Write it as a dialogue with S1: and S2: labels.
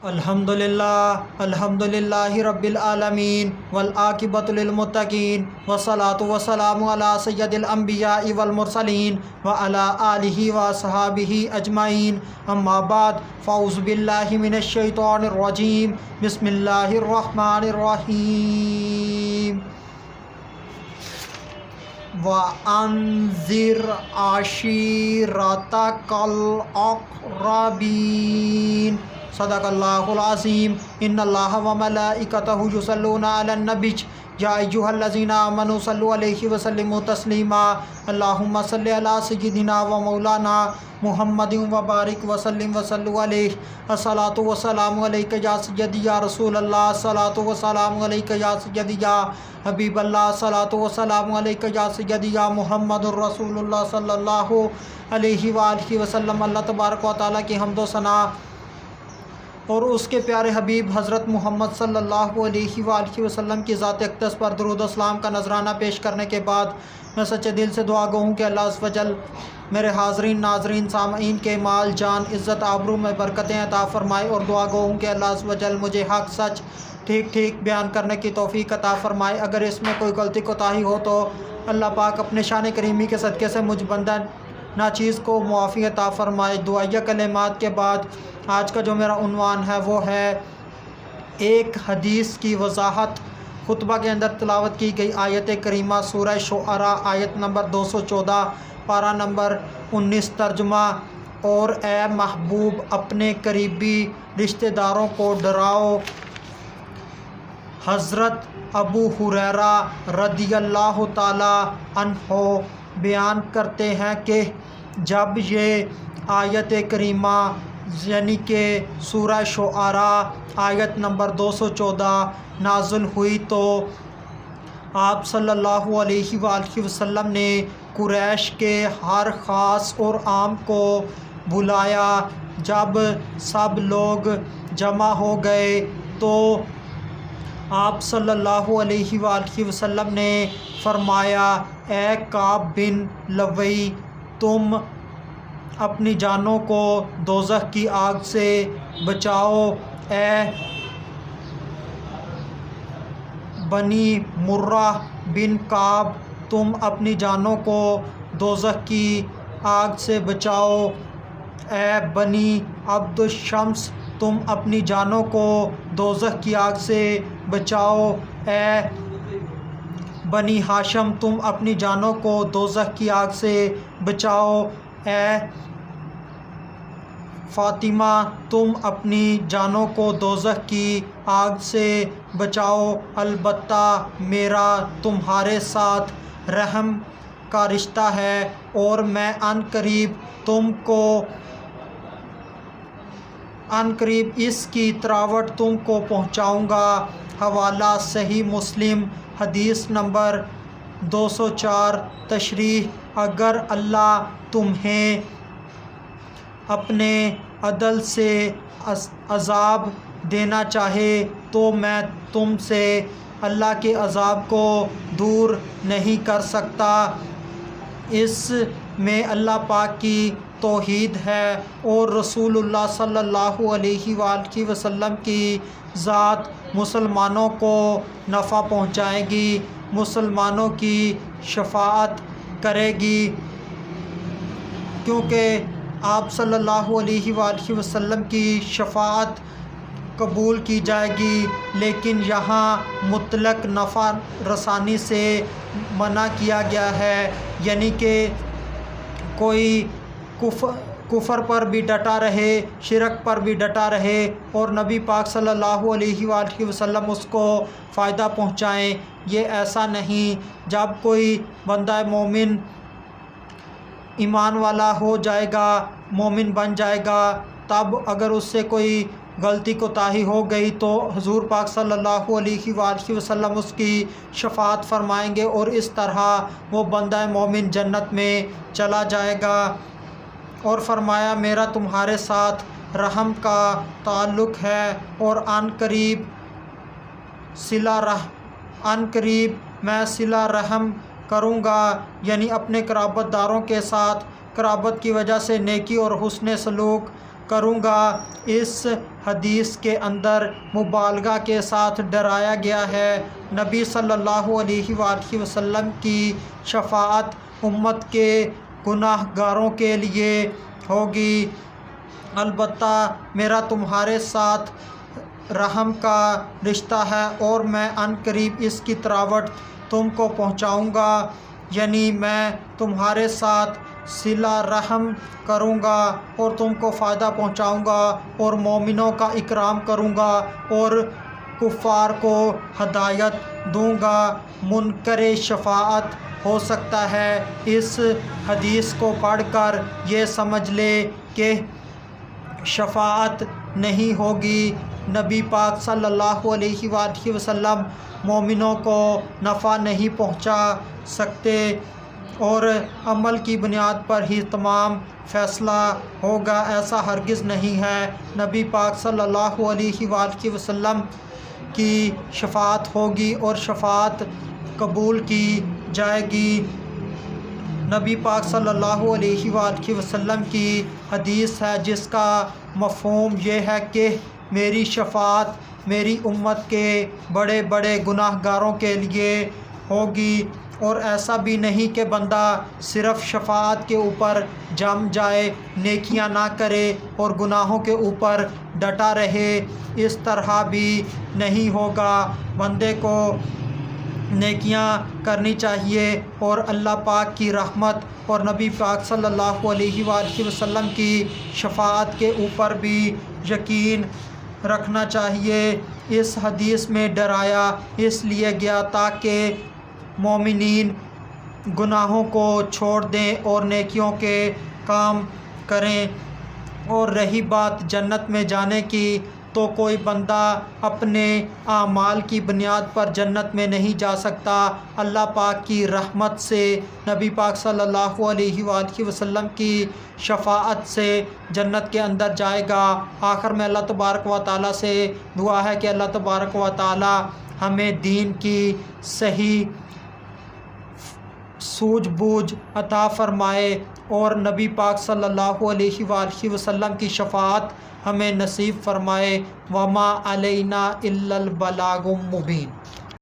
S1: الحمدللہ رب العالمین والعاقبۃ للمتقین والصلاۃ والسلام علی سید الانبیاء والمرسلین وعلی آلہ وصحابہ اجمعین، اما بعد فاعوذ باللہ من الشیطان الرجیم، بسم اللہ الرحمن الرحیم۔ وَأَنذِرْ عَشِيرَتَكَ الْأَقْرَبِينَ۔ صدق اللہ العظیم۔ ان اللہ وملائکتہ یصلون علی النبی یا ایھا الذین آمنوا صلوا علیہ وسلموا تسلیما۔ اللہم صلی علی سیدنا و مولانا محمد وبارک وسلم وصلوا علیہ۔ الصلاۃ والسلام علیک یا سیدی یا رسول اللہ، الصلاۃ والسلام علیک یا سیدی یا حبیب اللہ، الصلاۃ والسلام علیک یا سیدی یا محمد الرسول اللہ صلی اللہ علیہ وآلہ وسلم۔ اللہ تبارک و تعالیٰ کی حمد و ثنا اور اس کے پیارے حبیب حضرت محمد صلی اللہ علیہ وآلہ وسلم کی ذات اقدس پر درود و سلام کا نذرانہ پیش کرنے کے بعد میں سچے دل سے دعا گو ہوں کہ اللہ عز و جل میرے حاضرین، ناظرین، سامعین کے مال، جان، عزت، آبرو میں برکتیں عطا فرمائے، اور دعا گو ہوں کہ اللہ عز و جل مجھے حق سچ ٹھیک بیان کرنے کی توفیق عطا فرمائے۔ اگر اس میں کوئی غلطی کوتاہی ہو تو اللہ پاک اپنے شان کریمی کے صدقے سے مجھ بندہ ناچیز کو معافی عطا فرمائے۔ دعائیہ کلمات کے بعد آج کا جو میرا عنوان ہے وہ ہے ایک حدیث کی وضاحت۔ خطبہ کے اندر تلاوت کی گئی آیت کریمہ سورہ شعراء آیت نمبر 214 پارہ نمبر 19 ترجمہ: اور اے محبوب اپنے قریبی رشتہ داروں کو ڈراؤ۔ حضرت ابو ہریرہ رضی اللہ تعالی عنہ بیان کرتے ہیں کہ جب یہ آیت کریمہ یعنی کہ سورہ شعراء آیت نمبر 214 نازل ہوئی تو آپ صلی اللہ علیہ وآلہ وسلم نے قریش کے ہر خاص اور عام کو بلایا۔ جب سب لوگ جمع ہو گئے تو آپ صلی اللہ علیہ وآلہ وسلم نے فرمایا: اے کعب بن لؤی، تم اپنی جانوں کو دوزخ کی آگ سے بچاؤ۔ اے بنی مرہ بن کعب، تم اپنی جانوں کو دوزخ کی آگ سے بچاؤ۔ اے بنی عبد الشمس، تم اپنی جانوں کو دوزخ کی آگ سے بچاؤ۔ اے بنی ہاشم، تم اپنی جانوں کو دوزخ کی آگ سے بچاؤ۔ اے فاطمہ، تم اپنی جانوں کو دوزخ کی آگ سے بچاؤ۔ البتہ میرا تمہارے ساتھ رحم کا رشتہ ہے اور میں عن قریب اس کی تراوٹ تم کو پہنچاؤں گا۔ حوالہ صحیح مسلم حدیث نمبر 204۔ تشریح: اگر اللہ تمہیں اپنے عدل سے عذاب دینا چاہے تو میں تم سے اللہ کے عذاب کو دور نہیں کر سکتا۔ اس میں اللہ پاک کی توحید ہے اور رسول اللہ صلی اللہ علیہ وآلہ وسلم کی ذات مسلمانوں کو نفع پہنچائے گی، مسلمانوں کی شفاعت کرے گی، کیونکہ آپ صلی اللہ علیہ وآلہ وسلم کی شفاعت قبول کی جائے گی۔ لیکن یہاں مطلق نفع رسانی سے منع کیا گیا ہے، یعنی کہ کوئی کفر پر بھی ڈٹا رہے، شرک پر بھی ڈٹا رہے اور نبی پاک صلی اللہ علیہ وآلہ وسلم اس کو فائدہ پہنچائیں، یہ ایسا نہیں۔ جب کوئی بندہ مومن ایمان والا ہو جائے گا، مومن بن جائے گا، تب اگر اس سے کوئی غلطی کوتاہی ہو گئی تو حضور پاک صلی اللہ علیہ وآلہ وسلم اس کی شفاعت فرمائیں گے اور اس طرح وہ بندہ مومن جنت میں چلا جائے گا۔ اور فرمایا: میرا تمہارے ساتھ رحم کا تعلق ہے اور عن قریب میں صلہ رحم کروں گا، یعنی اپنے قرابت داروں کے ساتھ قرابت کی وجہ سے نیکی اور حسن سلوک کروں گا۔ اس حدیث کے اندر مبالغہ کے ساتھ ڈرایا گیا ہے۔ نبی صلی اللہ علیہ وآلہ وسلم کی شفاعت امت کے گناہ گاروں کے لیے ہوگی۔ البتہ میرا تمہارے ساتھ رحم کا رشتہ ہے اور میں عن قریب اس کی تراوٹ تم کو پہنچاؤں گا، یعنی میں تمہارے ساتھ صلہ رحم کروں گا اور تم کو فائدہ پہنچاؤں گا اور مومنوں کا اکرام کروں گا اور کفار کو ہدایت دوں گا۔ منکر شفاعت ہو سکتا ہے اس حدیث کو پڑھ کر یہ سمجھ لے کہ شفاعت نہیں ہوگی۔ نبی پاک صلی اللہ علیہ وآلہ وسلم مومنوں کو نفع نہیں پہنچا سکتے اور عمل کی بنیاد پر ہی تمام فیصلہ ہوگا، ایسا ہرگز نہیں ہے۔ نبی پاک صلی اللہ علیہ وآلہ وسلم کی شفاعت ہوگی اور شفاعت قبول کی جائے گی۔ نبی پاک صلی اللہ علیہ وآلہ وسلم کی حدیث ہے جس کا مفہوم یہ ہے کہ میری شفاعت میری امت کے بڑے بڑے گناہ گاروں کے لیے ہوگی، اور ایسا بھی نہیں کہ بندہ صرف شفاعت کے اوپر جم جائے، نیکیاں نہ کرے اور گناہوں کے اوپر ڈٹا رہے، اس طرح بھی نہیں ہوگا۔ بندے کو نیکیاں کرنی چاہیے اور اللہ پاک کی رحمت اور نبی پاک صلی اللہ علیہ وآلہ وسلم کی شفاعت کے اوپر بھی یقین رکھنا چاہیے۔ اس حدیث میں ڈرایا اس لیے گیا تاکہ مومنین گناہوں کو چھوڑ دیں اور نیکیوں کے کام کریں۔ اور رہی بات جنت میں جانے کی، تو کوئی بندہ اپنے اعمال کی بنیاد پر جنت میں نہیں جا سکتا، اللہ پاک کی رحمت سے، نبی پاک صلی اللہ علیہ وآلہ وسلم کی شفاعت سے جنت کے اندر جائے گا۔ آخر میں اللہ تبارک و تعالیٰ سے دعا ہے کہ اللہ تبارک و تعالیٰ ہمیں دین کی صحیح سوجھ بوجھ عطا فرمائے اور نبی پاک صلی اللہ علیہ وآلہ وسلم کی شفاعت ہمیں نصیب فرمائے۔ وما علینا الا البلاغ المبین۔